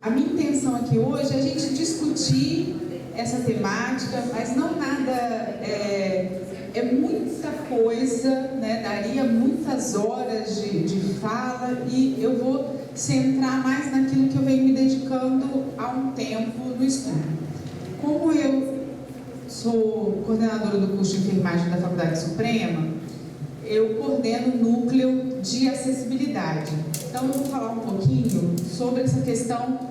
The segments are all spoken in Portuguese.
A minha intenção aqui hoje é a gente discutir essa temática, mas não nada, é muita coisa, né? Daria muitas horas de fala e eu vou centrar mais naquilo que eu venho me dedicando há um tempo no estudo. Como eu sou coordenadora do curso de enfermagem da Faculdade Suprema, eu coordeno o núcleo de acessibilidade. Então, eu vou falar um pouquinho sobre essa questão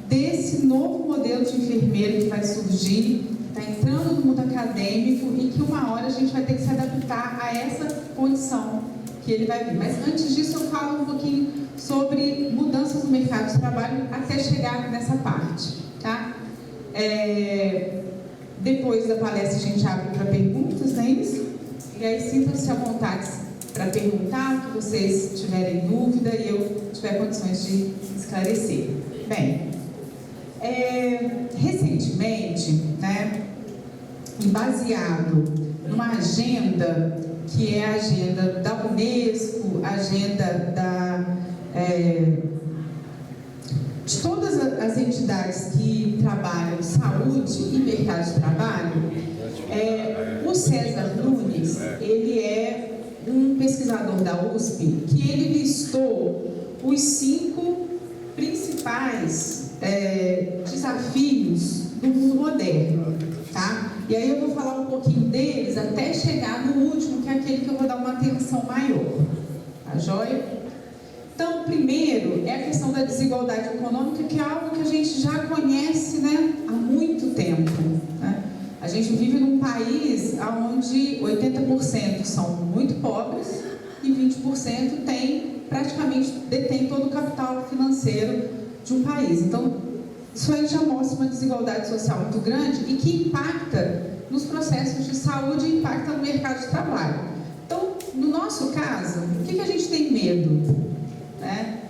desse novo modelo de enfermeiro que vai surgir, está entrando no mundo acadêmico e que uma hora a gente vai ter que se adaptar a essa condição que ele vai vir. Mas antes disso, eu falo um pouquinho sobre mudanças no mercado de trabalho até chegar nessa parte, tá? Depois da palestra a gente abre para perguntas, não é isso? E aí sintam-se à vontade para perguntar o que vocês tiverem dúvida e eu tiver condições de esclarecer. Bem, recentemente, né, e baseado numa agenda que é a agenda da Unesco, a agenda de todas as entidades que trabalham saúde e mercado de trabalho, o César Nunes, ele é um pesquisador da USP que ele listou os 5 principais desafios do mundo moderno, tá? E aí eu vou falar um pouquinho deles até chegar no último, que é aquele que eu vou dar uma atenção maior, tá joia? Então, primeiro é a questão da desigualdade econômica, que é algo que a gente já conhece, né, há muito tempo, né? A gente vive num país onde 80% são muito pobres e 20% praticamente detém todo o capital financeiro de um país. Então, isso aí já mostra uma desigualdade social muito grande e que impacta nos processos de saúde e impacta no mercado de trabalho. Então, no nosso caso, o que a gente tem medo? Né?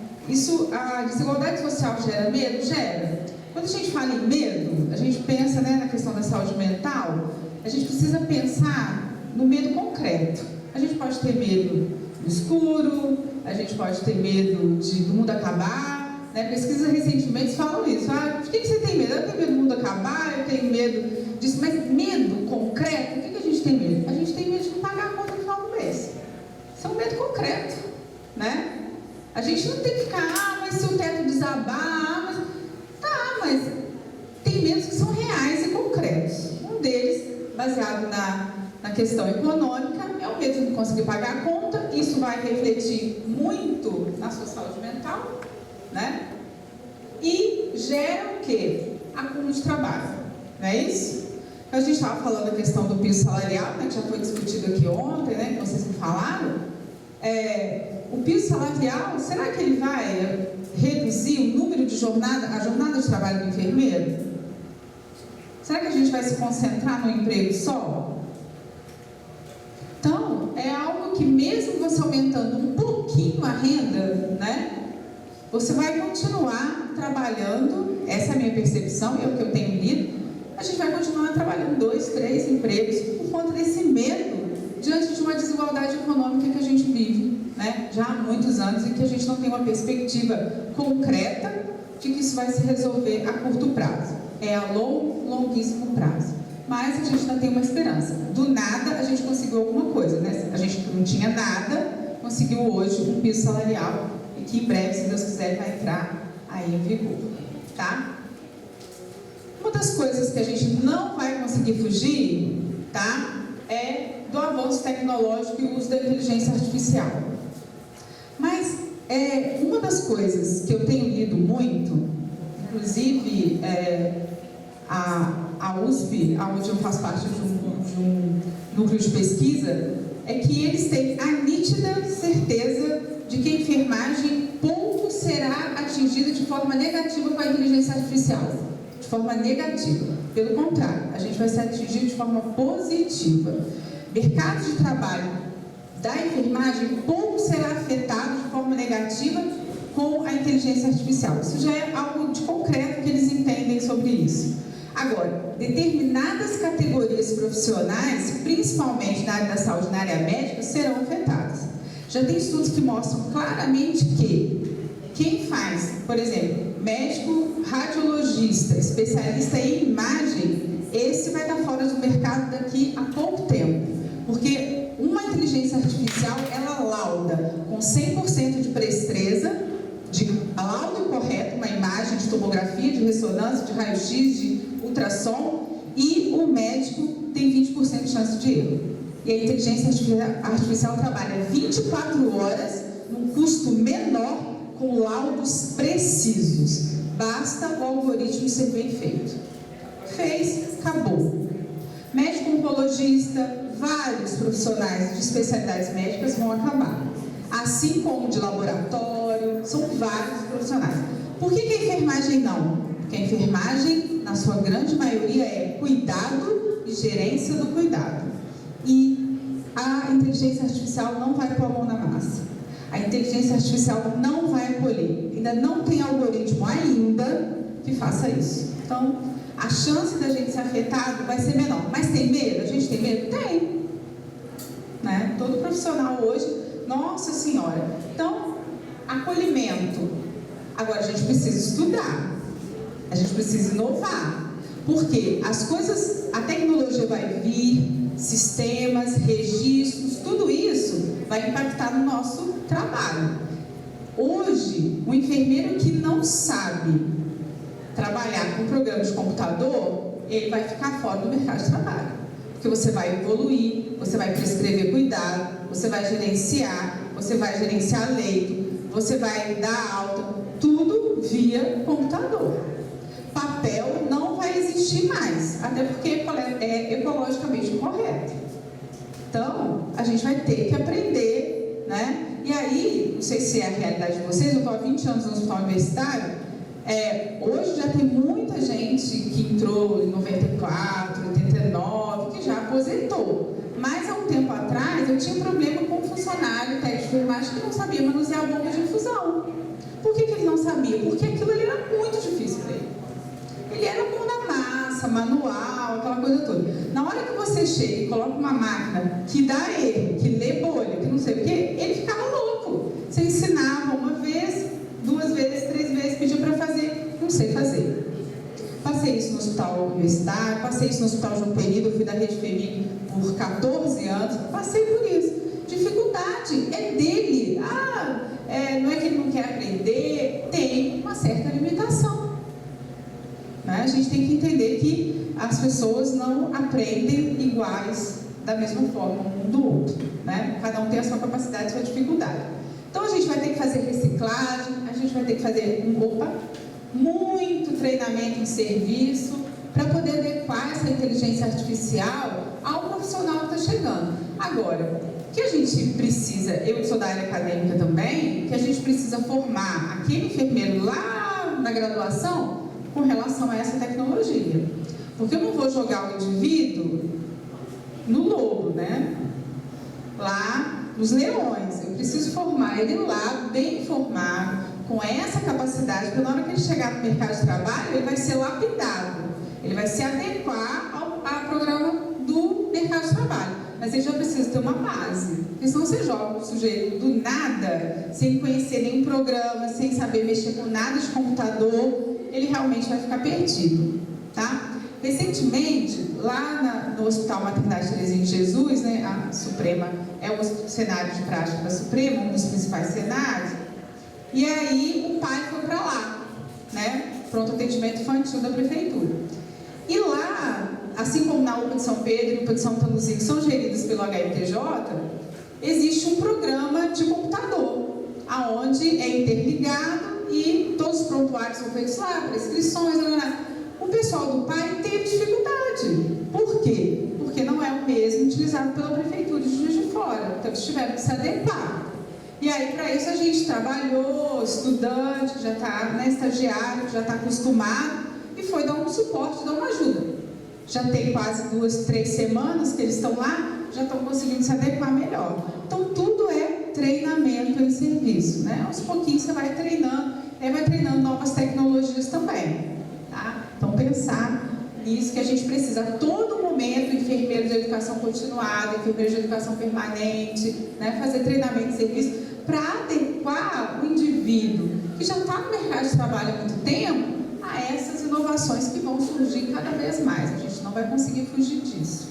A desigualdade social gera medo? Gera. Quando a gente fala em medo, a gente pensa, né, na questão da saúde mental, a gente precisa pensar no medo concreto. A gente pode ter medo do escuro, a gente pode ter medo do mundo acabar, né? Pesquisas recentemente falam isso. De que você tem medo? Eu tenho medo do mundo acabar, eu tenho medo disso, mas medo concreto, o que a gente tem medo? A gente tem medo de não pagar a conta no final do mês. Isso é um medo concreto, né? A gente não tem que ficar, mas se o teto desabar, mas tem medos que são reais e concretos. Um deles, baseado na questão econômica, é o medo de não conseguir pagar a conta. Isso vai refletir muito na sua saúde mental, né? E gera o quê? Acúmulo de trabalho, não é isso? A gente estava falando da questão do piso salarial, né, que já foi discutido aqui ontem, né, que vocês me falaram. O piso salarial, será que ele vai reduzir o número de a jornada de trabalho do enfermeiro? Será que a gente vai se concentrar no emprego só? Então, é algo que mesmo você aumentando um pouquinho a renda, né, você vai continuar trabalhando, essa é a minha percepção, é o que eu tenho lido, a gente vai continuar trabalhando 2, 3 empregos por conta desse medo diante de uma desigualdade econômica que a gente vive, né, já há muitos anos e que a gente não tem uma perspectiva concreta de que isso vai se resolver a curto prazo. É a longuíssimo prazo. Mas a gente ainda tem uma esperança. Do nada a gente conseguiu alguma coisa, né? A gente não tinha nada, conseguiu hoje um piso salarial e que em breve, se Deus quiser, vai entrar aí em vigor, tá? Uma das coisas que a gente não vai conseguir fugir, tá? É do avanço tecnológico e o uso da inteligência artificial. Mas uma das coisas que eu tenho lido muito, inclusive a USP, onde eu faço parte de um núcleo de pesquisa, é que eles têm a nítida certeza de que a enfermagem pouco será atingida de forma negativa com a inteligência artificial. De forma negativa. Pelo contrário, a gente vai ser atingido de forma positiva. Mercado de trabalho da enfermagem pouco será afetado de forma negativa com a inteligência artificial. Isso já é algo de concreto que eles entendem sobre isso. Agora, determinadas categorias profissionais, principalmente na área da saúde e na área médica, serão afetadas. Já tem estudos que mostram claramente que quem faz, por exemplo, médico radiologista, especialista em imagem, esse vai estar fora do mercado daqui a pouco tempo, porque uma inteligência artificial, ela lauda com 100% de presteza, de laudo correto, uma imagem de tomografia, de ressonância, de raio-x, de ultrassom, e o médico tem 20% de chance de erro. E a inteligência artificial trabalha 24 horas, num custo menor, com laudos precisos. Basta o algoritmo ser bem feito. Fez, acabou. Médico oncologista, vários profissionais de especialidades médicas vão acabar. Assim como de laboratório, são vários profissionais. Por que a enfermagem não? Porque a enfermagem, na sua grande maioria, é cuidado e gerência do cuidado. E a inteligência artificial não vai pôr a mão na massa. A inteligência artificial não vai acolher. Ainda não tem algoritmo ainda que faça isso. Então, a chance da gente ser afetado vai ser menor. Mas tem medo? A gente tem medo? Tem. Né? Todo profissional hoje, nossa senhora. Então, acolhimento. Agora, a gente precisa estudar. A gente precisa inovar. Porque as coisas, a tecnologia vai vir, sistemas, registros, tudo isso vai impactar no nosso trabalho. Hoje, o enfermeiro que não sabe trabalhar com programa de computador, ele vai ficar fora do mercado de trabalho. Porque você vai evoluir, você vai prescrever cuidado, você vai gerenciar leito, você vai dar alta, tudo via computador. Papel não vai existir mais, até porque é ecologicamente correto. Então, a gente vai ter que aprender, né? E aí, não sei se é a realidade de vocês, eu estou há 20 anos no hospital universitário, hoje já tem muita gente que entrou em 94, 89, que já aposentou. Mas há um tempo atrás, eu tinha um problema com um funcionário técnico de enfermagem que não sabia manusear a bomba de infusão. Por que ele não sabia? Porque aquilo ali era muito difícil para ele. Ele era mão na massa, manual, aquela coisa toda. Na hora que você chega e coloca uma máquina que dá erro, que lê bolha, que não sei o quê, ele ficava louco. Você ensinava uma vez, 2 vezes, 3 vezes, pedia para fazer, não sei fazer. Passei isso no hospital universitário, passei isso no hospital João Penido, eu fui da Rede FEMIG por 14 anos, passei por isso. Dificuldade é dele. Não é que ele não quer aprender, tem uma certa limitação. Né? A gente tem que entender que as pessoas não aprendem iguais da mesma forma um do outro. Né? Cada um tem a sua capacidade, a sua dificuldade. Então a gente vai ter que fazer reciclagem, a gente vai ter que fazer muito treinamento em serviço para poder adequar essa inteligência artificial ao profissional que está chegando. Agora, o que a gente precisa, eu que sou da área acadêmica também, que a gente precisa formar aquele enfermeiro lá na graduação com relação a essa tecnologia. Porque eu não vou jogar o indivíduo no lobo, né? Lá nos leões. Eu preciso formar ele lá, bem formado, com essa capacidade, porque na hora que ele chegar no mercado de trabalho, ele vai ser lapidado. Ele vai se adequar ao programa do mercado de trabalho. Mas ele já precisa ter uma base. Porque senão você joga o sujeito do nada, sem conhecer nenhum programa, sem saber mexer com nada de computador, ele realmente vai ficar perdido. Tá? Recentemente, lá no Hospital Maternidade Terezinha de Jesus, né, a Suprema é o cenário de prática da Suprema, um dos principais cenários, e aí o pai foi para lá, né, pronto atendimento infantil da prefeitura. E lá, assim como na UPA de São Pedro e UPA de São Luzia, que são geridas pelo HMTJ, existe um programa de computador, aonde é interligado e todos os prontuários são feitos lá, prescrições, O pessoal do PAI teve dificuldade. Por quê? Porque não é o mesmo utilizado pela prefeitura de Juiz de Fora. Então eles tiveram que se adequar. E aí, para isso, a gente trabalhou, estudante, que já está, estagiário, que já está acostumado, e foi dar um suporte, dar uma ajuda. Já tem quase 2, 3 semanas que eles estão lá, já estão conseguindo se adequar melhor. Então, tudo é treinamento em serviço, né? Aos pouquinhos você vai treinando, e aí vai treinando novas tecnologias também, tá? Então, pensar nisso que a gente precisa a todo momento, enfermeiros de educação continuada, enfermeiros de educação permanente, né? Fazer treinamento em serviço para adequar adequar o indivíduo que já está no mercado de trabalho há muito tempo a essas inovações que vão surgir cada vez mais. A gente não vai conseguir fugir disso,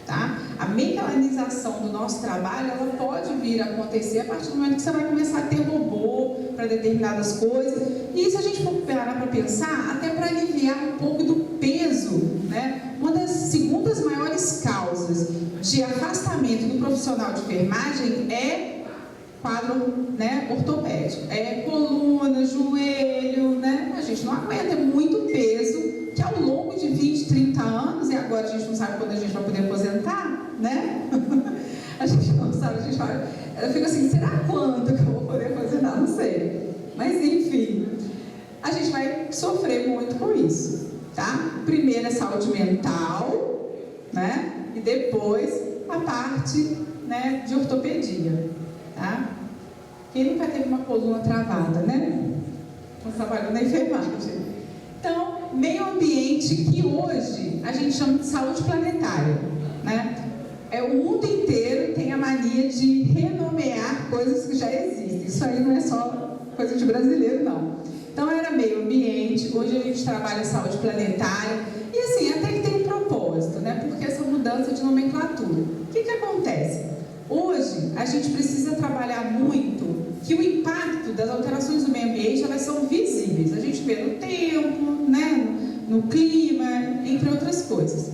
tá? A mecanização do nosso trabalho, ela pode vir a acontecer a partir do momento que você vai começar a ter robô para determinadas coisas. E se a gente for parar para pensar, até para aliviar um pouco do peso, né? Uma das segundas maiores causas de afastamento do profissional de enfermagem é quadro, né, ortopédico. É coluna, joelho, né? A gente não aguenta, é muito peso que ao longo de 20, 30 anos, e agora a gente não sabe quando a gente vai poder aposentar, né? A gente não sabe, a gente fala, eu fico assim, será quando que eu vou poder aposentar? Não sei. Mas enfim, a gente vai sofrer muito com isso, tá? Primeiro é saúde mental, né? E depois a parte, né, de ortopedia, tá? Quem nunca teve uma coluna travada, né? Não trabalhou na enfermagem. Então, meio ambiente que hoje a gente chama de saúde planetária, né? O mundo inteiro tem a mania de renomear coisas que já existem. Isso aí não é só coisa de brasileiro, não. Então, era meio ambiente, hoje a gente trabalha saúde planetária, e assim, até que tem um propósito, né? Porque essa mudança de nomenclatura. O que acontece? Hoje, a gente precisa trabalhar muito que o impacto das alterações do meio ambiente, elas são visíveis. A gente vê no tempo, né? No clima, entre outras coisas.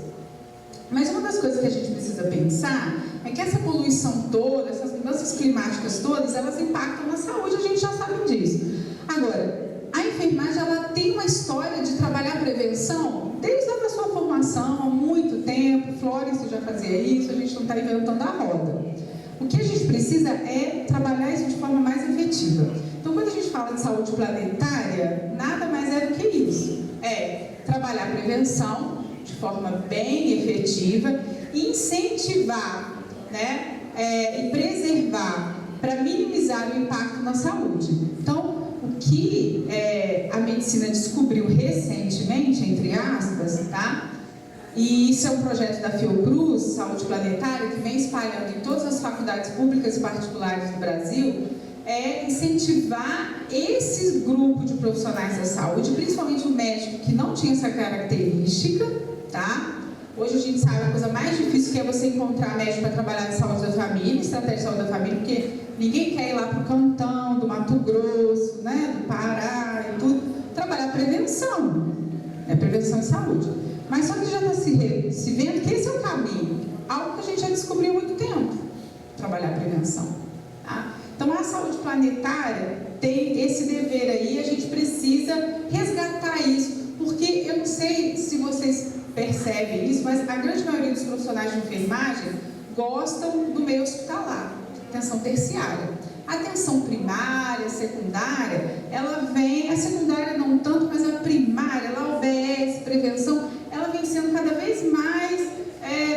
Mas uma das coisas que a gente precisa pensar é que essa poluição toda, essas mudanças climáticas todas, elas impactam na saúde, a gente já sabe disso. Agora, a enfermagem, ela tem uma história de trabalhar prevenção desde a sua formação, há muito tempo. Florence já fazia isso, a gente não está inventando a roda. O que a gente precisa é trabalhar isso de forma mais efetiva. Então, quando a gente fala de saúde planetária, nada mais é do que isso. É trabalhar a prevenção de forma bem efetiva e incentivar, né, e preservar para minimizar o impacto na saúde. Então, o que a medicina descobriu recentemente, entre aspas, tá? E isso é um projeto da Fiocruz, Saúde Planetária, que vem espalhando em todas as faculdades públicas e particulares do Brasil, é incentivar esse grupo de profissionais da saúde, principalmente o médico que não tinha essa característica, tá? Hoje a gente sabe a coisa mais difícil que é você encontrar médico para trabalhar na saúde da família, estratégia de saúde da família, porque ninguém quer ir lá para o cantão do Mato Grosso, né, do Pará e tudo, trabalhar prevenção, prevenção e saúde. Mas só que já está se vendo que esse é o caminho, algo que a gente já descobriu há muito tempo, trabalhar a prevenção. Tá? Então, a saúde planetária tem esse dever aí, a gente precisa resgatar isso, porque eu não sei se vocês percebem isso, mas a grande maioria dos profissionais de enfermagem gostam do meio hospitalar, atenção terciária. A atenção primária, secundária, ela vem, a secundária não tanto, mas a primária, ela obedece, prevenção, ela vem sendo cada vez mais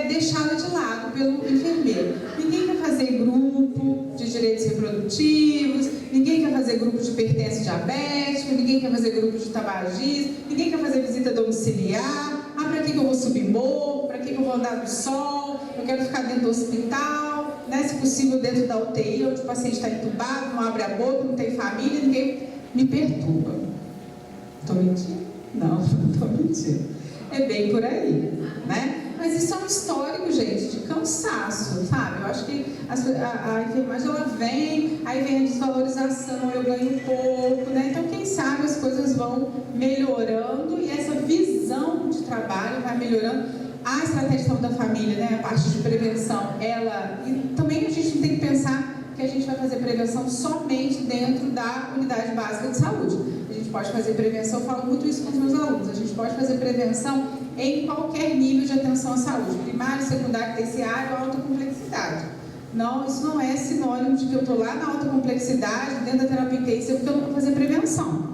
deixada de lado pelo enfermeiro. Ninguém quer fazer grupo de direitos reprodutivos, ninguém quer fazer grupo de hipertensão diabética, ninguém quer fazer grupo de tabagismo, ninguém quer fazer visita domiciliar. Para que eu vou subir morro? Para que eu vou andar no sol? Eu quero ficar dentro do hospital, né? Se possível dentro da UTI, onde o paciente está entubado, não abre a boca, não tem família, ninguém me perturba. Estou mentindo? Não, não estou mentindo. É bem por aí, né? Mas isso é um histórico, gente, de cansaço, sabe? Eu acho que a enfermagem, ela vem, aí vem a desvalorização, eu ganho um pouco, né? Então, quem sabe as coisas vão melhorando e essa visão de trabalho vai melhorando. A estratégia de saúde da família, né? A parte de prevenção, ela... E também a gente não tem que pensar que a gente vai fazer prevenção somente dentro da unidade básica de saúde. A gente pode fazer prevenção, eu falo muito isso com os meus alunos, a gente pode fazer prevenção em qualquer nível de atenção à saúde, primário, secundário, terciário, alta complexidade. Não, isso não é sinônimo de que eu estou lá na alta complexidade, dentro da terapia intensiva, porque eu não vou fazer prevenção,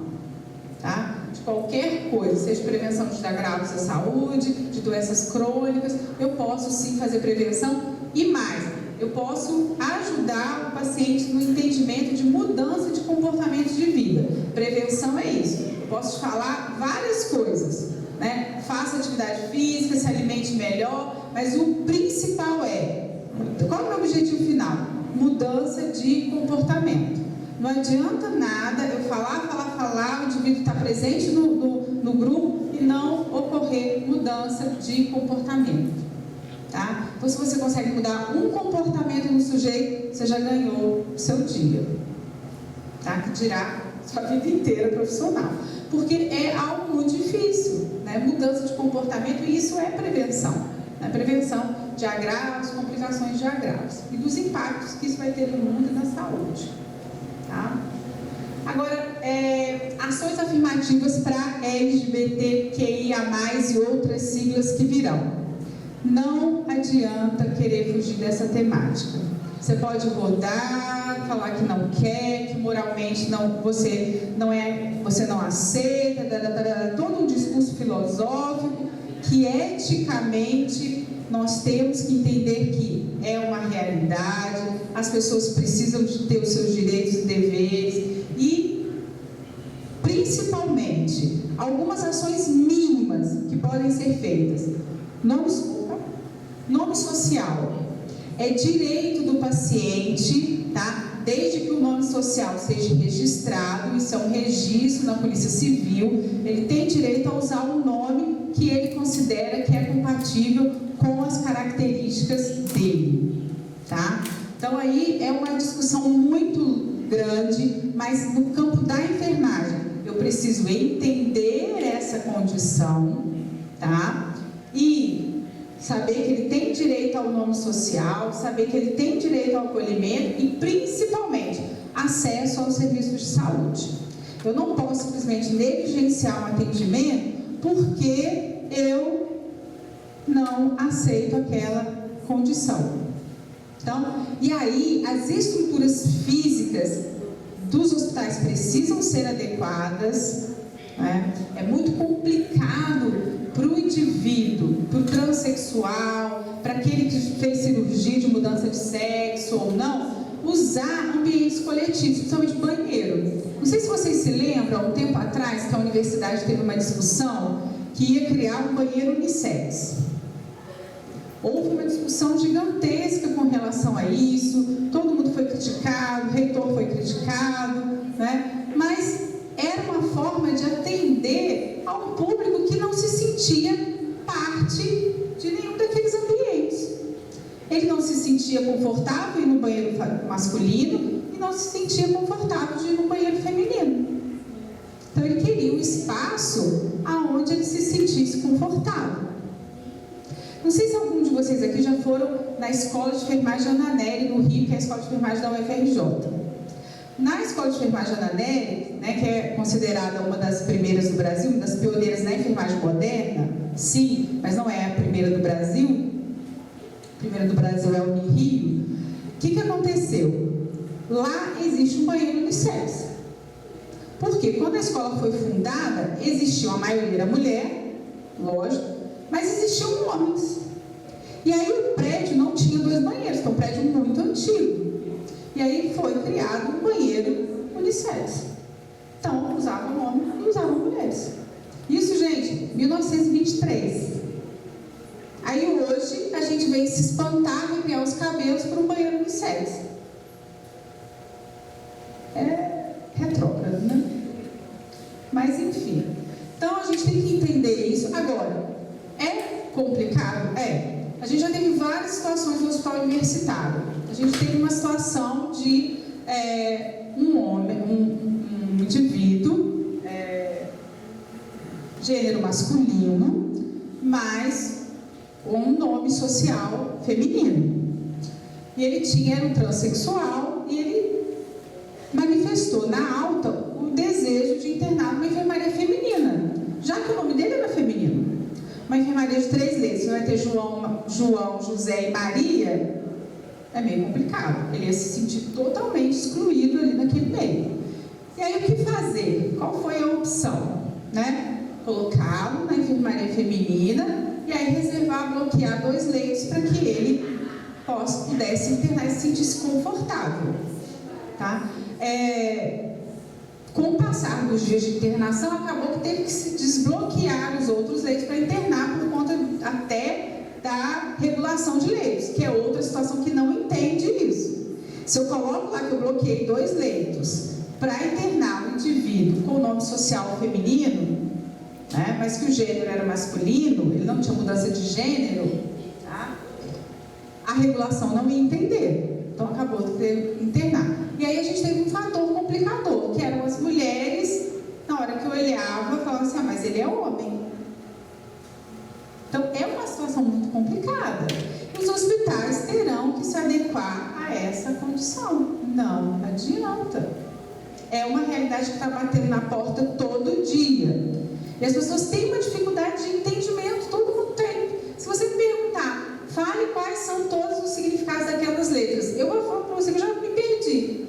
tá? De qualquer coisa, seja prevenção de agravos à saúde, de doenças crônicas, eu posso sim fazer prevenção e mais, eu posso ajudar o paciente no entendimento de mudança de comportamento de vida. Prevenção é isso, eu posso te falar várias coisas, né? Faça atividade física, se alimente melhor, mas o principal é, qual é o meu objetivo final? Mudança de comportamento. Não adianta nada eu falar, o indivíduo está presente no grupo e não ocorrer mudança de comportamento. Tá? Então, se você consegue mudar um comportamento no sujeito, você já ganhou o seu dia. Tá? Que dirá sua vida inteira profissional. Porque é algo muito difícil, né? Mudança de comportamento, e isso é prevenção. Né? Prevenção de agravos, complicações de agravos. E dos impactos que isso vai ter no mundo e na saúde. Tá? Agora, ações afirmativas para LGBTQIA+, e outras siglas que virão. Não adianta querer fugir dessa temática. Você pode rodar, falar que não quer, que moralmente você não aceita, todo um discurso filosófico que eticamente nós temos que entender que é uma realidade, as pessoas precisam de ter os seus direitos e deveres e, principalmente, algumas ações mínimas que podem ser feitas. Nome social é direito do paciente, tá? Desde que o nome social seja registrado, isso é um registro na Polícia Civil, ele tem direito a usar o nome que ele considera que é compatível com as características dele, tá? Então aí é uma discussão muito grande, mas no campo da enfermagem eu preciso entender essa condição, tá? E saber que ele tem direito ao nome social, saber que ele tem direito ao acolhimento e, principalmente, acesso aos serviços de saúde. Eu não posso simplesmente negligenciar um atendimento porque eu não aceito aquela condição. Então, e aí, as estruturas físicas dos hospitais precisam ser adequadas, né? É muito complicado para o indivíduo, para o transexual, para aquele que fez cirurgia de mudança de sexo ou não, usar ambientes coletivos, principalmente banheiro. Não sei se vocês se lembram, há um tempo atrás, que a universidade teve uma discussão que ia criar um banheiro unissex. Houve uma discussão gigantesca com relação a isso, todo mundo foi criticado, o reitor foi criticado, né? Mas era uma forma de atender a um público que não se sentia parte de nenhum daqueles ambientes. Ele não se sentia confortável em ir no banheiro masculino e não se sentia confortável de ir no banheiro feminino. Então ele queria um espaço aonde ele se sentisse confortável. Não sei se algum de vocês aqui já foram na Escola de Enfermagem Ana Nery, no Rio, que é a Escola de Enfermagem da UFRJ. Na Escola de Enfermagem Ana Nery, né, que é considerada uma das primeiras do Brasil, uma das pioneiras na enfermagem moderna, sim, mas não é a primeira do Brasil. A primeira do Brasil é o Rio. O que aconteceu? Lá existe um banheiro unissex. Porque quando a escola foi fundada, existia a maioria mulher, lógico, mas existiam homens. E aí o prédio não tinha 2 banheiros, que é um prédio muito antigo. E aí foi criado um banheiro unissex. Então, usavam homens e usavam mulheres. Isso, gente, 1923. Aí hoje, a gente vem se espantar, arrepiar os cabelos por um banheiro unissex. É retrógrado, né? Mas, enfim. Então, a gente tem que entender isso. Agora, é complicado? É. A gente já teve várias situações no hospital universitário. A gente teve uma situação de um homem, um indivíduo, gênero masculino, mas com um nome social feminino. E ele era um transexual e ele manifestou na alta o desejo de internar numa enfermaria feminina, já que o nome dele era feminino. Uma enfermaria de 3 letras, vai ter João, José e Maria, é meio complicado. Ele ia se sentir totalmente excluído ali naquele meio. E aí o que fazer? Qual foi a opção? Né? Colocá-lo na enfermaria feminina e aí reservar, bloquear 2 leitos para que ele pudesse internar e se sentisse confortável. Tá? Com o passar dos dias de internação, acabou que teve que se desbloquear os outros leitos para internar por conta até da regulação de leitos, que é outra situação que não entende isso. Se eu coloco lá que eu bloqueei 2 leitos para internar um indivíduo com o nome social feminino, né, mas que o gênero era masculino, ele não tinha mudança de gênero, tá? A regulação não ia entender. Então acabou de ter que internar. E aí a gente teve um fator complicador, que eram as mulheres, na hora que eu olhava, falavam assim, mas ele é homem. Então é uma situação muito complicada. Os hospitais terão que se adequar a essa condição. Não adianta. É uma realidade que está batendo na porta todo dia. E as pessoas têm uma dificuldade de entendimento, todo mundo tem. Se você me perguntar, fale quais são todos os significados daquelas letras, eu vou falar para você que eu já me perdi.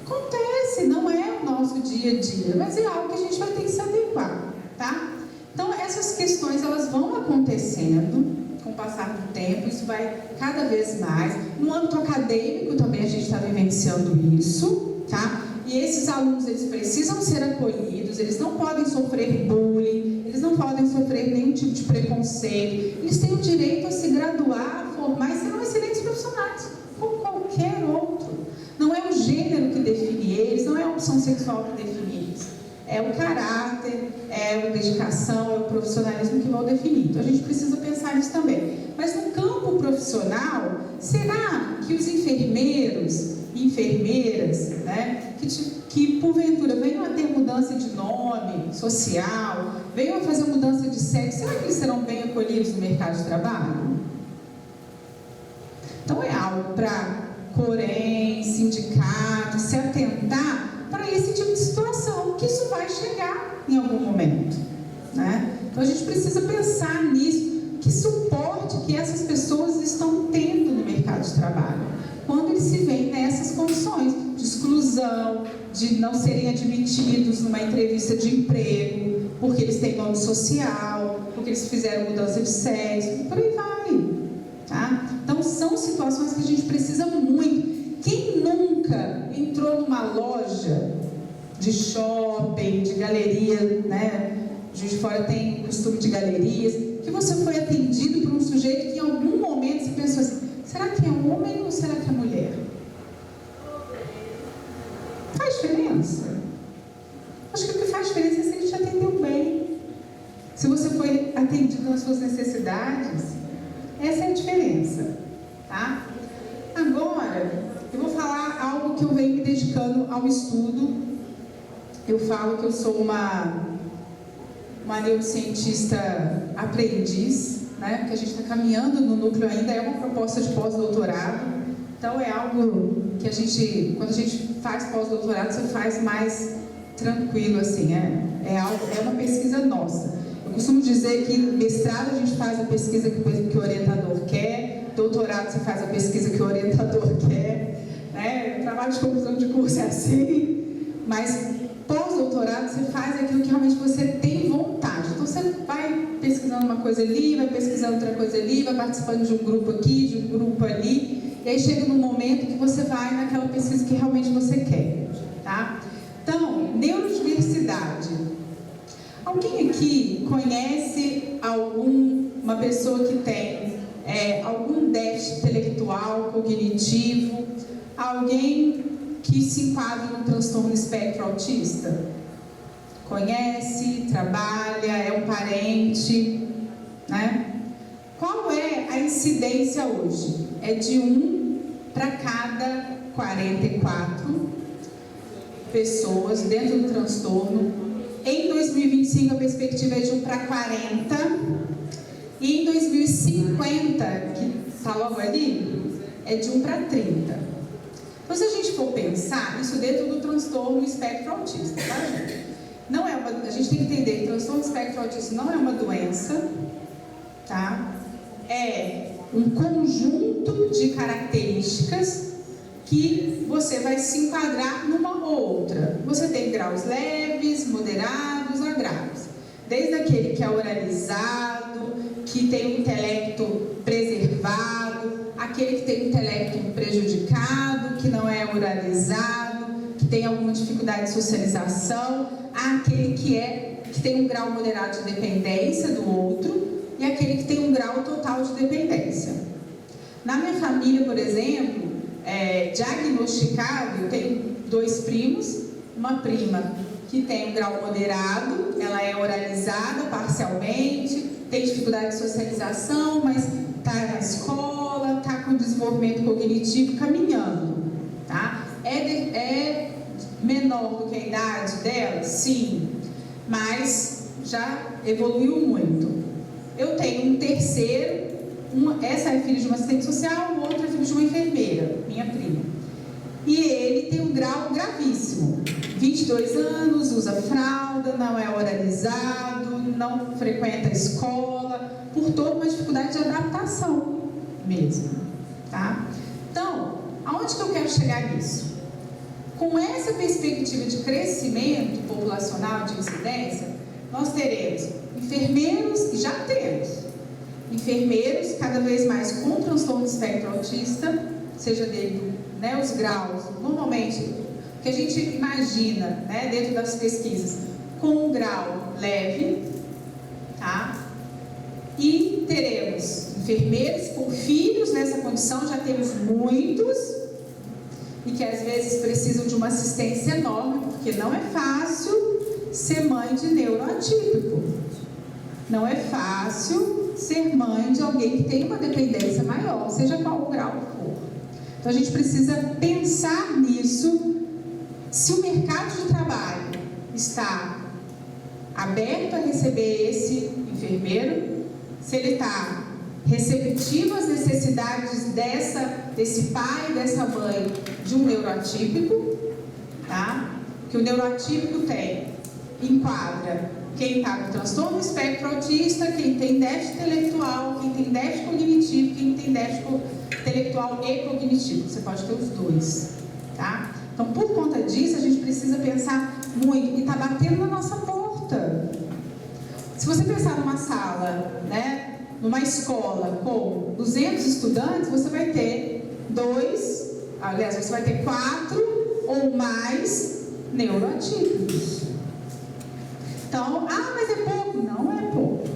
Acontece, não é o nosso dia a dia, mas é algo que a gente vai ter que se adequar, tá? Então, essas questões, elas vão acontecendo com o passar do tempo, isso vai cada vez mais. No âmbito acadêmico também a gente está vivenciando isso, tá? E esses alunos, eles precisam ser acolhidos, eles não podem sofrer bullying, eles não podem sofrer nenhum tipo de preconceito, eles têm o direito a se graduar, a formar e serão excelentes profissionais, como qualquer outro. Não é o gênero que define eles, não é a opção sexual que define eles. É o caráter, é a dedicação, é o profissionalismo que vão definir. Então, a gente precisa pensar nisso também. Mas no campo profissional, será que os enfermeiros e enfermeiras, né, que porventura venham a ter mudança de nome social, venham a fazer mudança de sexo, será que eles serão bem acolhidos no mercado de trabalho? Então, é algo para Corém, sindicatos, se atentar para esse tipo de situação, que isso vai chegar em algum momento, né? Então a gente precisa pensar nisso, que suporte que essas pessoas estão tendo no mercado de trabalho, quando eles se veem nessas condições de exclusão, de não serem admitidos numa entrevista de emprego, porque eles têm nome social, porque eles fizeram mudança de sexo, e por aí vai, tá? Então são situações que a gente precisa muito. Quem nunca entrou numa loja de shopping, de galeria, né? Juiz de Fora tem costume de galerias, que você foi atendido por um sujeito que em algum momento você pensou assim, será que é homem ou será que é mulher? Faz diferença? Acho que o que faz diferença é se ele te atendeu bem, se você foi atendido nas suas necessidades. Essa é a diferença, tá? Agora, eu vou falar algo que eu venho me dedicando ao estudo. Eu falo que eu sou uma neurocientista aprendiz, né? Porque a gente está caminhando no núcleo ainda, é uma proposta de pós-doutorado. Então, é algo que a gente, quando a gente faz pós-doutorado, você faz mais tranquilo, assim, é uma pesquisa nossa. Eu costumo dizer que mestrado a gente faz a pesquisa que o orientador quer, doutorado você faz a pesquisa que o orientador quer, né? Trabalho de conclusão de curso é assim, mas pós-doutorado você faz aquilo que realmente você tem vontade. Então você vai pesquisando uma coisa ali, vai pesquisando outra coisa ali, vai participando de um grupo aqui, de um grupo ali, e aí chega num momento que você vai naquela pesquisa que realmente você quer, tá? Então, neurodiversidade. Alguém aqui conhece uma pessoa que tem algum déficit intelectual, cognitivo, alguém que se enquadra no transtorno espectro autista? Conhece, trabalha, é um parente, né? Qual é a incidência hoje? É de 1 para cada 44 pessoas dentro do transtorno. Em 2025 a perspectiva é de 1 para 40, e em 2050, que está logo ali, é de 1 para 30. Então, se a gente for pensar, isso dentro do transtorno espectro autista, tá, gente? A gente tem que entender que o transtorno espectro autista não é uma doença, tá? É um conjunto de características que você vai se enquadrar numa ou outra. Você tem graus leves, moderados a graves. Desde aquele que é oralizado, que tem o intelecto preservado, aquele que tem o intelecto prejudicado, que não é oralizado, que tem alguma dificuldade de socialização, aquele que tem um grau moderado de dependência do outro e aquele que tem um grau total de dependência. Na minha família, por exemplo, diagnosticado, eu tenho 2 primos, uma prima que tem um grau moderado, ela é oralizada parcialmente, tem dificuldade de socialização, mas está na escola, está com desenvolvimento cognitivo caminhando, tá? É menor do que a idade dela? Sim, mas já evoluiu muito. Eu tenho um terceiro, essa é filha de uma assistente social, o outro é filho de uma enfermeira, minha prima. E ele tem um grau gravíssimo, 22 anos, usa fralda, não é oralizado, não frequenta a escola, por toda uma dificuldade de adaptação mesmo, tá? Então, aonde que eu quero chegar nisso? Com essa perspectiva de crescimento populacional de incidência, nós teremos enfermeiros, e já temos, enfermeiros cada vez mais com transtorno de espectro autista, seja dele, né, os graus, normalmente, que a gente imagina, né, dentro das pesquisas, com um grau leve, tá? E teremos enfermeiros com filhos nessa condição, já temos muitos, e que às vezes precisam de uma assistência enorme, porque não é fácil ser mãe de neuroatípico. Não é fácil ser mãe de alguém que tem uma dependência maior, seja qual o grau for. Então a gente precisa pensar nisso, se o mercado de trabalho está aberto a receber esse enfermeiro, se ele está receptivo às necessidades desse pai, dessa mãe de um neuroatípico, tá? Que o neuroatípico enquadra quem está no transtorno espectro autista, quem tem déficit intelectual, quem tem déficit cognitivo, quem tem déficit intelectual e cognitivo. Você pode ter os dois, tá? Então, por conta disso, a gente precisa pensar muito, e está batendo na nossa porta. Se você pensar numa sala, né, numa escola com 200 estudantes, você vai ter 4 ou mais neuroatípicos. Então, mas é pouco? Não é pouco.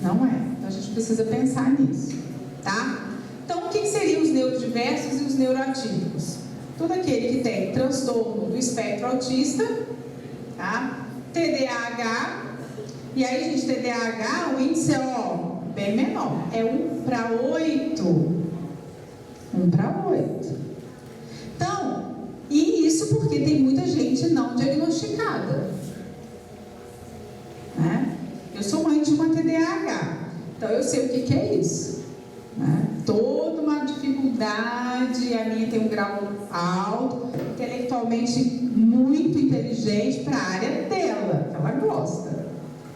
Não é. Então, a gente precisa pensar nisso, tá? Então, o que seriam os neurodiversos e os neuroatípicos? Todo aquele que tem transtorno do espectro autista, tá? TDAH, e aí, gente, TDAH, o índice é, bem menor, é 1 para 8. 1 para 8. Então, e isso porque tem muita gente não diagnosticada, né? Eu sou mãe de uma TDAH, então eu sei o que é isso, né? Toda uma dificuldade, a minha tem um grau alto, intelectualmente muito inteligente para a área dela, que ela gosta,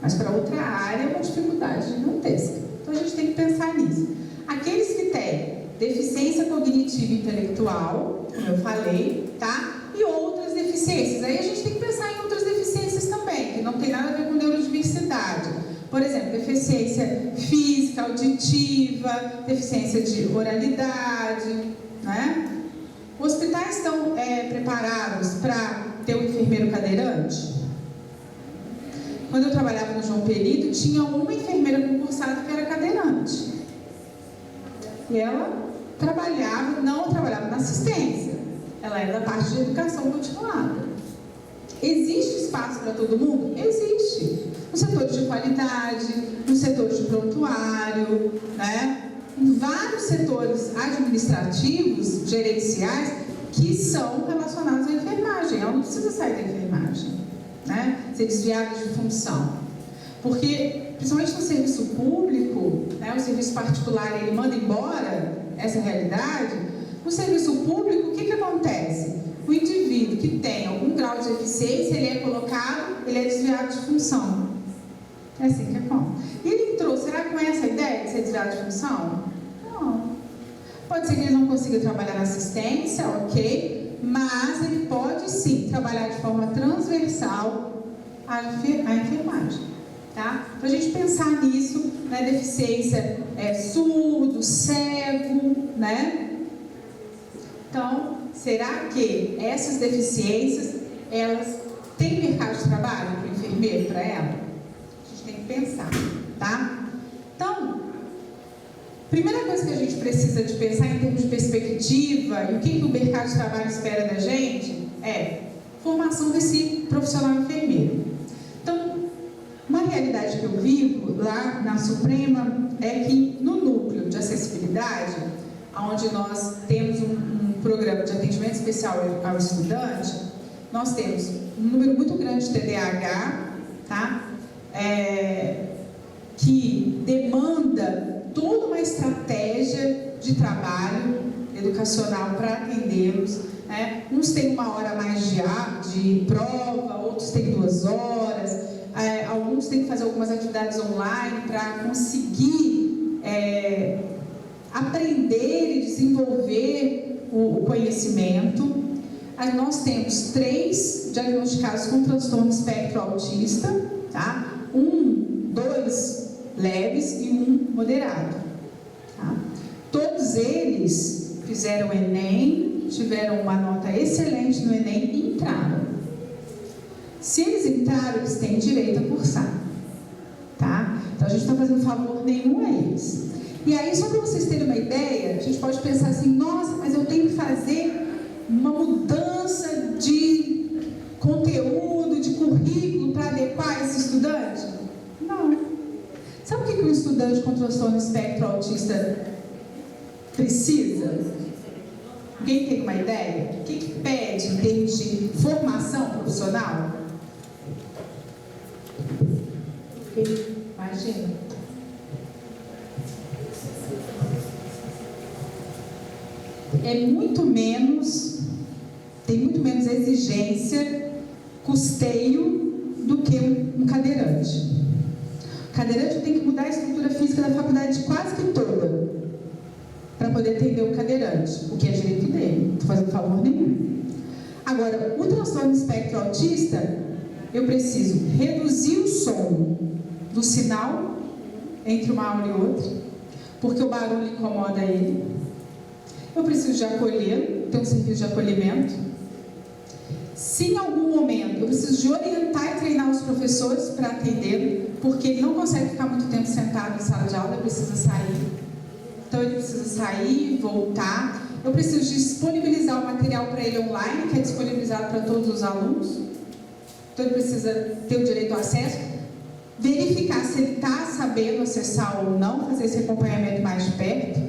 mas para outra área é uma dificuldade gigantesca. Então a gente tem que pensar nisso. Aqueles que têm deficiência cognitiva e intelectual, como eu falei, tá? E outras deficiências. Aí a gente tem que pensar em outras deficiências também, que não tem nada a ver com neurodiversidade. Por exemplo, deficiência física, auditiva, deficiência de oralidade, né? Os hospitais estão preparados para ter um enfermeiro cadeirante? Quando eu trabalhava no João Perito, tinha uma enfermeira concursada que era cadeirante. E ela não trabalhava na assistência, ela era da parte de educação continuada. Existe espaço para todo mundo? Existe. Nos setores de qualidade, nos setores de prontuário, né? Em vários setores administrativos, gerenciais, que são relacionados à enfermagem. Ela não precisa sair da enfermagem, né? Ser desviada de função. Porque, principalmente no serviço público, né, o serviço particular, ele manda embora essa realidade. No serviço público, o que acontece? O indivíduo que tem algum grau de deficiência, ele é colocado, ele é desviado de função. É assim que acontece. E ele entrou, será que com essa ideia de ser desviado de função? Não. Pode ser que ele não consiga trabalhar na assistência, ok, mas ele pode sim trabalhar de forma transversal a enfermagem. Tá? Para a gente pensar nisso, né, deficiência surdo, cego, né? Então, será que essas deficiências, elas têm mercado de trabalho para o enfermeiro, para ela? A gente tem que pensar, tá? Então, Primeira coisa que a gente precisa de pensar em termos de perspectiva e o que o mercado de trabalho espera da gente é formação desse profissional enfermeiro. Então, uma realidade que eu vivo lá na Suprema é que no núcleo de acessibilidade, onde nós temos um programa de atendimento especial ao estudante, nós temos um número muito grande de TDAH, tá? Que demanda toda uma estratégia de trabalho educacional para atendê-los, né? Uns têm 1 hora a mais de prova, outros têm 2 horas, alguns têm que fazer algumas atividades online para conseguir aprender e desenvolver o conhecimento. Aí nós temos 3 diagnosticados com transtorno espectro autista, tá? 2 leves e 1 moderado. Tá? Todos eles fizeram o Enem, tiveram uma nota excelente no Enem e entraram. Se eles entraram, eles têm direito a cursar. Tá? Então a gente não está fazendo favor nenhum a eles. E aí, só para vocês terem uma ideia, a gente pode pensar assim, nossa, mas eu tenho que fazer uma mudança de conteúdo, de currículo para adequar esse estudante? Não. Sabe o que um estudante com transtorno espectro autista precisa? Alguém tem uma ideia? O que pede em termos de formação profissional? Imagina. Tem muito menos exigência, custeio do que um cadeirante. O cadeirante tem que mudar a estrutura física da faculdade quase que toda para poder atender o cadeirante, o que é direito dele, não estou fazendo favor nenhum. Agora, o transtorno espectro autista, eu preciso reduzir o som do sinal entre uma aula e outra, porque o barulho incomoda ele. Eu preciso de acolher, ter um serviço de acolhimento. Se em algum momento eu preciso de orientar e treinar os professores para atendê-lo, porque ele não consegue ficar muito tempo sentado em sala de aula, ele precisa sair. Então ele precisa sair, voltar. Eu preciso disponibilizar o material para ele online, que é disponibilizado para todos os alunos. Então ele precisa ter o direito ao acesso. Verificar se ele está sabendo acessar ou não, fazer esse acompanhamento mais de perto.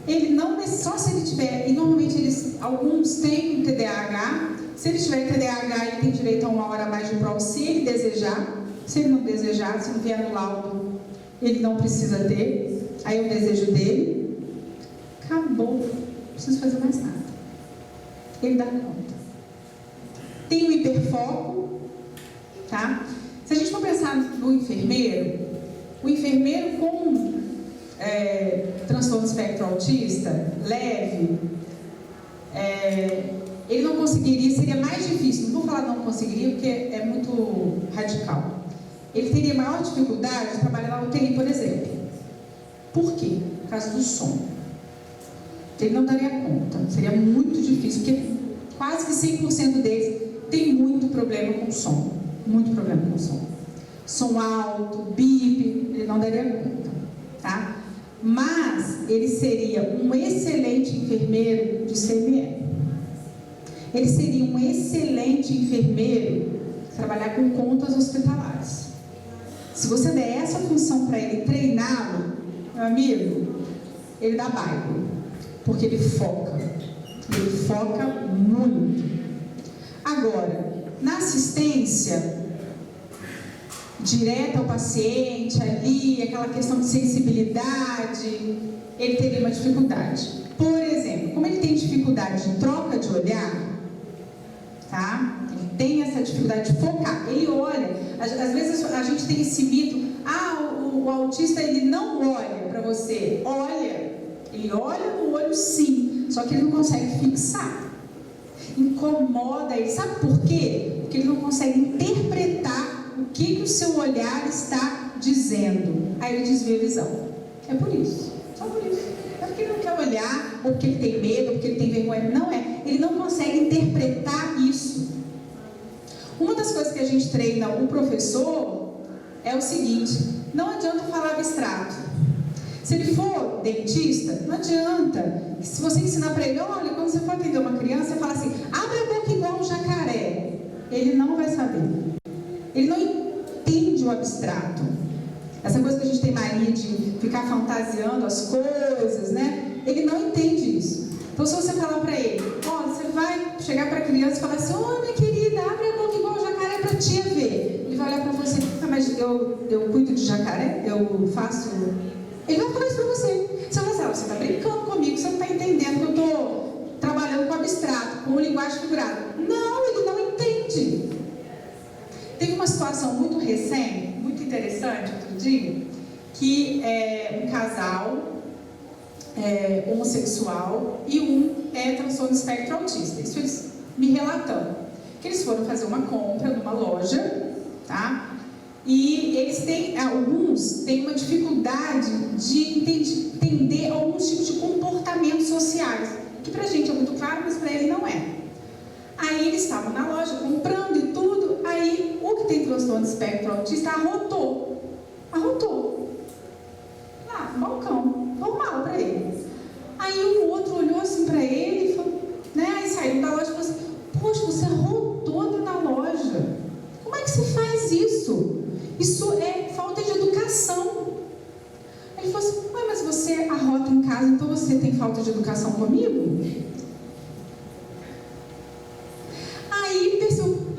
Ele não, só se ele tiver, e normalmente alguns têm um TDAH, se ele tiver TDAH, ele tem direito a 1 hora a mais de prova, se ele desejar. Se ele não desejar, se não vier no laudo, ele não precisa ter, aí é o desejo dele. Acabou, não preciso fazer mais nada. Ele dá conta. Tem o hiperfoco, tá? Se a gente for pensar no enfermeiro, o enfermeiro com transtorno espectro autista leve, ele não conseguiria, seria mais difícil, não vou falar não conseguiria porque é muito radical. Ele teria maior dificuldade de trabalhar na UTI, por exemplo. Por quê? Por causa do som. Ele não daria conta, seria muito difícil, porque quase que 100% deles tem muito problema com som. Muito problema com som. Som alto, bip, ele não daria conta, tá? Mas ele seria um excelente enfermeiro de CME. Ele seria um excelente enfermeiro trabalhar com contas hospitalares. Se você der essa função para ele, treiná-lo, meu amigo, ele dá baile, porque ele foca muito. Agora, na assistência direta ao paciente, ali, aquela questão de sensibilidade, ele teria uma dificuldade. Por exemplo, como ele tem dificuldade de troca de olhar, tá? Ele tem essa dificuldade de focar, ele olha. Às vezes a gente tem esse mito, o autista ele não olha para você. Olha, ele olha no olho sim, só que ele não consegue fixar. Incomoda ele, sabe por quê? Porque ele não consegue interpretar o que o seu olhar está dizendo. Aí ele desvia a visão. É por isso, só por isso. Não é porque ele não quer olhar, ou porque ele tem medo, ou porque ele tem vergonha. Não é, ele não consegue interpretar isso. Uma das coisas que a gente treina o professor é o seguinte: não adianta falar abstrato. Se ele for dentista, não adianta. Se você ensinar para ele, olha, quando você for atender uma criança, você fala assim, abre a boca igual um jacaré. Ele não vai saber. Ele não entende o abstrato. Essa coisa que a gente tem mania de ficar fantasiando as coisas, né? Ele não entende isso. Então, se você falar para ele, você vai chegar para a criança e falar assim, minha querida, abre a boca igual um jacaré para a tia ver. Ele vai olhar para você, mas eu cuido de jacaré? Eu faço... Ele vai falar isso para você. Você vai falar, você está brincando comigo, você não está entendendo que eu estou trabalhando com abstrato, com linguagem figurada. Não, ele não entende. Teve uma situação muito recente, muito interessante, outro dia, que um casal homossexual e um transtorno espectro autista. Isso eles me relatando. Que eles foram fazer uma compra numa loja, tá? E eles têm, alguns têm uma dificuldade de entender alguns tipos de comportamentos sociais, que pra gente é muito claro, mas pra ele não é. Aí eles estavam na loja comprando e tudo, aí o que tem transtorno espectro autista arrotou lá no balcão, normal pra ele. Aí o outro olhou assim pra ele e falou, né, aí saiu da loja e falou assim, poxa, você arrotou na loja, como é que você faz isso? Isso é falta de educação. Ele falou assim, mas você arrota em casa, então você tem falta de educação comigo?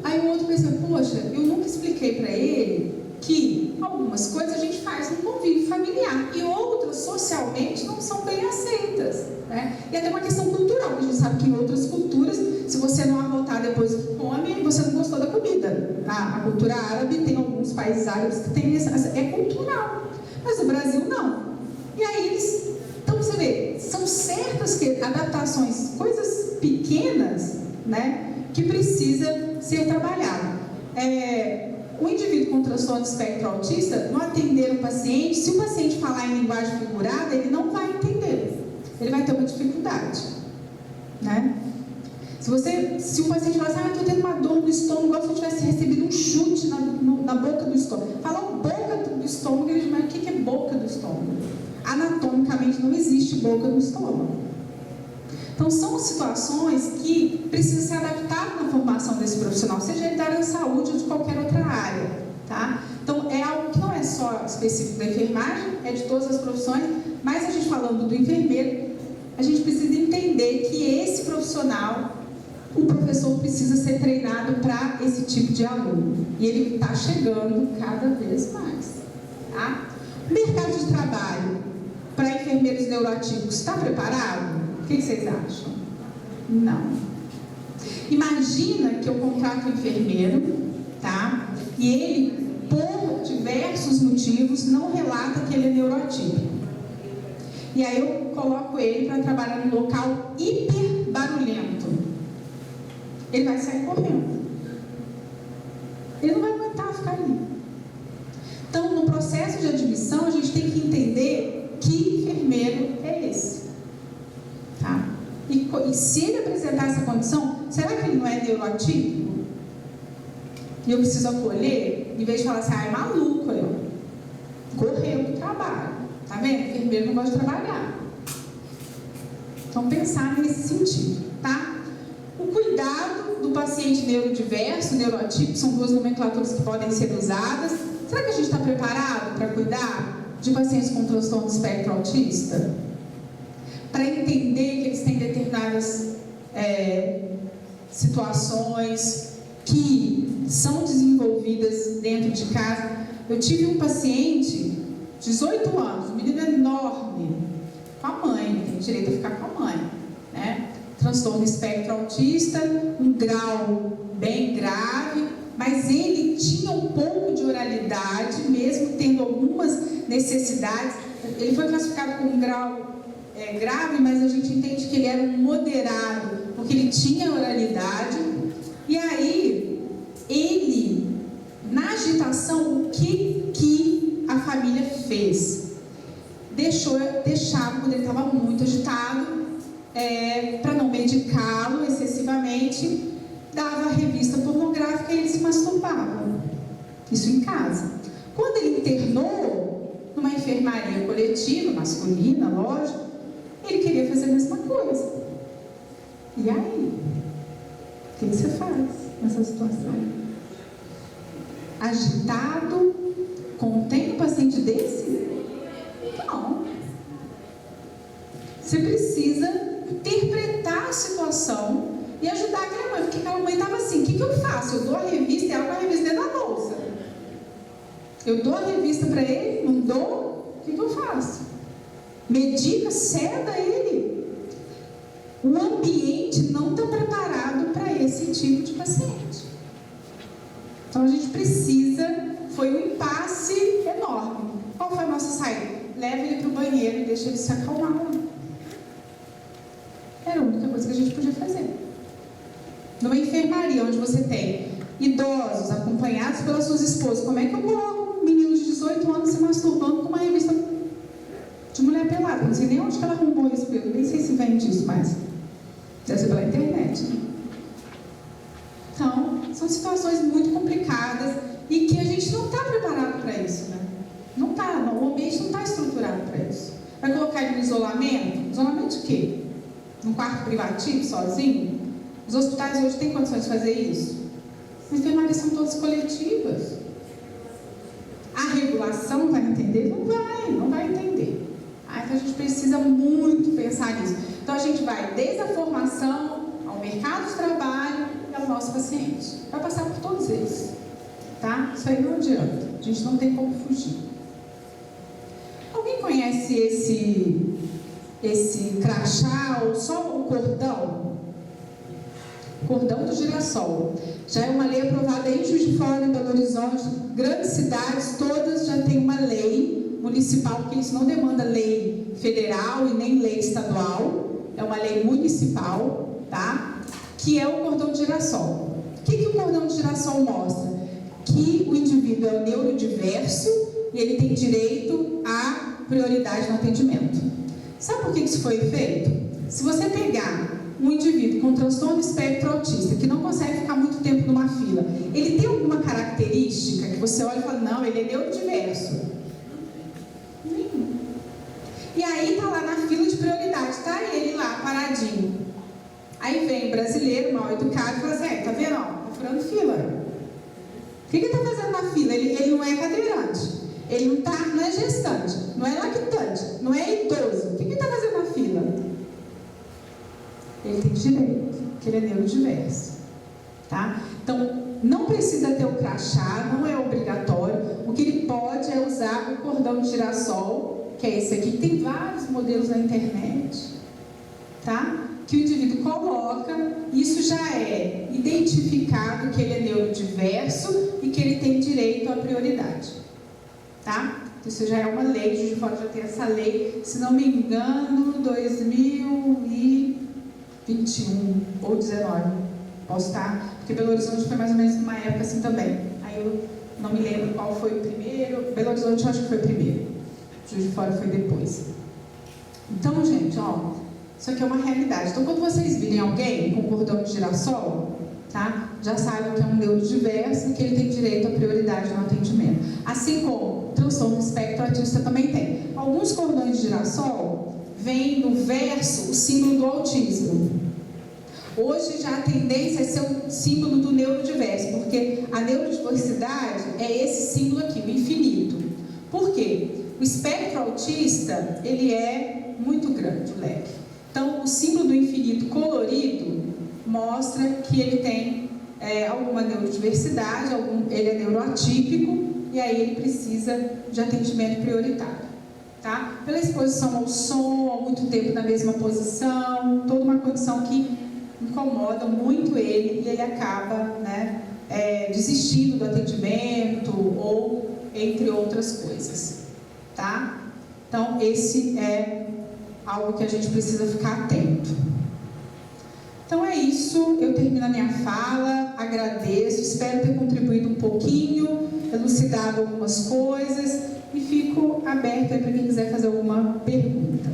Aí o outro pensou, poxa, eu nunca expliquei para ele que algumas coisas a gente faz no convívio familiar e outras socialmente não são bem aceitas, né? E até uma questão cultural, a gente sabe que em outras culturas, se você não arrotar depois que come, você não gostou da comida. A cultura árabe, tem alguns países árabes que tem é cultural, mas no Brasil não. E aí eles, então você vê, são certas adaptações, coisas pequenas, né, que precisa ser trabalhado. O indivíduo com transtorno espectro autista, no atender o paciente, se o paciente falar em linguagem figurada, ele não vai entender. Ele vai ter uma dificuldade, né? Se o paciente falar assim, estou tendo uma dor no estômago, igual se eu tivesse recebido um chute na boca do estômago. Falar boca do estômago, ele diz, mas o que é boca do estômago? Anatomicamente não existe boca no estômago. Então, são situações que precisam ser adaptadas na formação desse profissional, seja ele da área da saúde ou de qualquer outra área, tá? Então, é algo que não é só específico da enfermagem, é de todas as profissões, mas a gente falando do enfermeiro, a gente precisa entender que esse profissional, o professor precisa ser treinado para esse tipo de aluno. E ele está chegando cada vez mais, tá? O mercado de trabalho para enfermeiros neuroatípicos está preparado? O que vocês acham? Não. Imagina que eu contrato um enfermeiro, tá? E ele, por diversos motivos, não relata que ele é neuroatípico. E aí eu coloco ele para trabalhar num local hiper barulhento. Ele vai sair correndo. Ele não vai aguentar ficar ali. Então, no processo de admissão, a gente tem que entender que enfermeiro é esse. Tá? E se ele apresentar essa condição, será que ele não é neuroatípico? E eu preciso acolher, em vez de falar assim, é maluco, correu do trabalho. Tá vendo? O enfermeiro não gosta de trabalhar. Então, pensar nesse sentido, tá? O cuidado do paciente neurodiverso, neuroatípico, são duas nomenclaturas que podem ser usadas. Será que a gente está preparado para cuidar de pacientes com transtorno espectro autista? Para entender que eles têm determinadas situações que são desenvolvidas dentro de casa. Eu tive um paciente, 18 anos, um menino enorme, com a mãe, tem direito a ficar com a mãe, né? Transtorno espectro autista, um grau bem grave, mas ele tinha um pouco de oralidade, mesmo tendo algumas necessidades. Ele foi classificado como um grau grave, mas a gente entende que ele era um moderado, porque ele tinha oralidade. E aí, ele, na agitação, o que a família fez? Deixava, quando ele estava muito agitado, para não medicá-lo excessivamente, dava a revista pornográfica e ele se masturbava. Isso em casa. Quando ele internou, numa enfermaria coletiva, masculina, lógico, ele queria fazer a mesma coisa. E aí? O que você faz nessa situação? Agitado? Contém um paciente desse? Não. Você precisa interpretar a situação e ajudar aquela mãe, porque aquela mãe estava assim: o que eu faço? Eu dou a revista e ela com a revista dentro da bolsa. Eu dou a revista para ele? Não dou? O que eu faço? Medica, ceda ele. O ambiente não está preparado para esse tipo de paciente. Então a gente precisa, foi um impasse enorme. Qual foi a nossa saída? Leva ele para o banheiro e deixa ele se acalmar. Era a única coisa que a gente podia fazer. Numa enfermaria onde você tem idosos acompanhados pelas suas esposas, como é que eu coloco um menino de 18 anos se masturbando com uma revista de mulher pelada? Não sei nem onde que ela arrumou isso, nem sei se vende isso mais. Deve ser pela internet, né? Então, são situações muito complicadas e que a gente não está preparado para isso, né? Não está, o ambiente não está estruturado para isso. Vai colocar ele no isolamento? Isolamento de quê? Num quarto privativo, sozinho? Os hospitais hoje têm condições de fazer isso? As enfermarias são todas coletivas. A regulação vai entender? Não vai entender. Então a gente precisa muito pensar nisso. Então a gente vai desde a formação, ao mercado de trabalho e ao nosso paciente. Vai passar por todos eles. Tá? Isso aí não adianta. A gente não tem como fugir. Alguém conhece esse crachá ou só o cordão? Cordão do girassol. Já é uma lei aprovada em Juiz de Fora, em Belo Horizonte. Grandes cidades, todas já têm uma lei municipal, porque isso não demanda lei federal e nem lei estadual. É uma lei municipal, tá? Que é o cordão de girassol. O que o cordão de girassol mostra? Que o indivíduo é neurodiverso e ele tem direito à prioridade no atendimento. Sabe por que isso foi feito? Se você pegar um indivíduo com transtorno espectro autista, que não consegue ficar muito tempo numa fila, ele tem alguma característica que você olha e fala: não, ele é neurodiverso? Nenhum. E aí tá lá na fila de prioridade, tá ele lá, paradinho. Aí vem o brasileiro, mal educado, e fala assim: tá vendo? Tá furando fila. O que ele tá fazendo na fila? Ele não é cadeirante, ele não é gestante, não é lactante, não é idoso. O que ele tá fazendo na fila? Ele tem direito, porque ele é neurodiverso, tá? Então, não precisa ter o crachá, não é obrigatório. O que ele pode é usar o cordão de girassol, que é esse aqui, tem vários modelos na internet, tá? Que o indivíduo coloca, isso já é identificado que ele é neurodiverso e que ele tem direito à prioridade, tá? Isso já é uma lei, Juiz de Fora já tem essa lei, se não me engano, 2021 ou 19, posso estar, porque Belo Horizonte foi mais ou menos numa época assim também. Aí eu não me lembro qual foi o primeiro. Belo Horizonte eu acho que foi o primeiro, Juiz de Fora foi depois. Então, gente, ó, isso aqui é uma realidade. Então, quando vocês virem alguém com cordão de girassol, tá? Já saibam que é um neurodiverso e que ele tem direito à prioridade no atendimento. Assim como transtorno espectro autista também tem. Alguns cordões de girassol vem no verso o símbolo do autismo. Hoje já a tendência é ser um símbolo do neurodiverso, porque a neurodiversidade é esse símbolo aqui, o infinito. Por quê? O espectro autista, ele é muito grande, o leque. Então, o símbolo do infinito colorido mostra que ele tem alguma neurodiversidade, ele é neuroatípico, e aí ele precisa de atendimento prioritário. Tá? Pela exposição ao som, há muito tempo na mesma posição, toda uma condição que incomoda muito ele e ele acaba, né, desistindo do atendimento ou entre outras coisas. Tá? Então, esse é algo que a gente precisa ficar atento. Então é isso, eu termino a minha fala, agradeço, espero ter contribuído um pouquinho, elucidado algumas coisas e fico aberta para quem quiser fazer alguma pergunta.